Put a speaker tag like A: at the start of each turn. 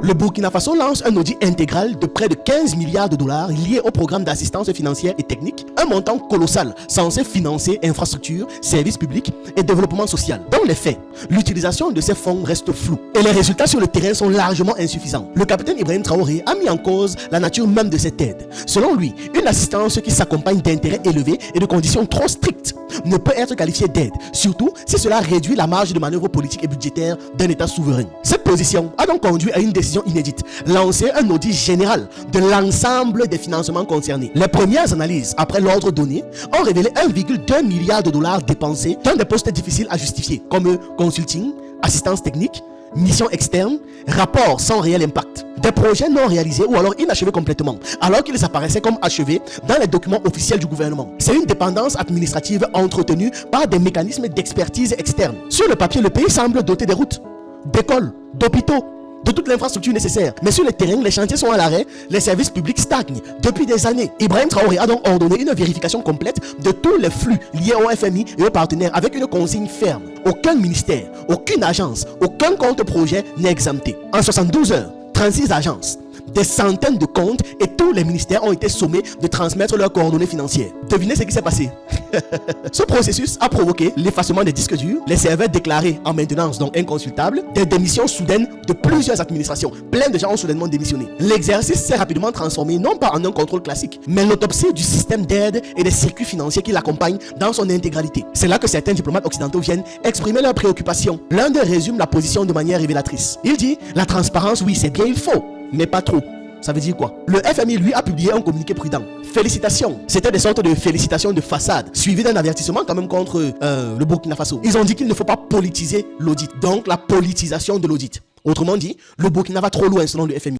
A: Le Burkina Faso lance un audit intégral de près de 15 milliards de dollars liés au programme d'assistance financière et technique, un montant colossal censé financer infrastructures, services publics et développement social. Dans les faits, l'utilisation de ces fonds reste floue et les résultats sur le terrain sont largement insuffisants. Le capitaine Ibrahim Traoré a mis en cause la nature même de cette aide. Selon lui, une assistance qui s'accompagne d'intérêts élevés et de conditions trop strictes ne peut être qualifiée d'aide, surtout si cela réduit la marge de manœuvre politique et budgétaire d'un État souverain. Cette position a donc conduit à une décision inédite, lancer un audit général de l'ensemble des financements concernés. Les premières analyses, après l'ordre donné, ont révélé 1,2 milliard de dollars dépensés dans des postes difficiles à justifier, comme consulting, assistance technique, missions externes, rapports sans réel impact. Des projets non réalisés ou alors inachevés complètement, alors qu'ils apparaissaient comme achevés dans les documents officiels du gouvernement. C'est une dépendance administrative entretenue par des mécanismes d'expertise externe. Sur le papier, le pays semble doté des routes, d'écoles, d'hôpitaux, de toute l'infrastructure nécessaire. Mais sur le terrain, les chantiers sont à l'arrêt, les services publics stagnent depuis des années. Ibrahim Traoré a donc ordonné une vérification complète de tous les flux liés au FMI et aux partenaires avec une consigne ferme. Aucun ministère, aucune agence, aucun compte projet n'est exempté. En 72 heures, 36 agences, des centaines de comptes et tous les ministères ont été sommés de transmettre leurs coordonnées financières. Devinez ce qui s'est passé. Ce processus a provoqué l'effacement des disques durs, les serveurs déclarés en maintenance donc inconsultables, des démissions soudaines de plusieurs administrations. Plein de gens ont soudainement démissionné. L'exercice s'est rapidement transformé non pas en un contrôle classique, mais l'autopsie du système d'aide et des circuits financiers qui l'accompagnent dans son intégralité. C'est là que certains diplomates occidentaux viennent exprimer leurs préoccupations. L'un d'eux résume la position de manière révélatrice. Il dit « La transparence, oui, c'est bien, il faut, mais pas trop ». Ça veut dire quoi? Le FMI, lui, a publié un communiqué prudent. Félicitations. C'était des sortes de félicitations de façade, suivies d'un avertissement quand même contre le Burkina Faso. Ils ont dit qu'il ne faut pas politiser l'audit. Donc, la politisation de l'audit. Autrement dit, le Burkina va trop loin selon le FMI.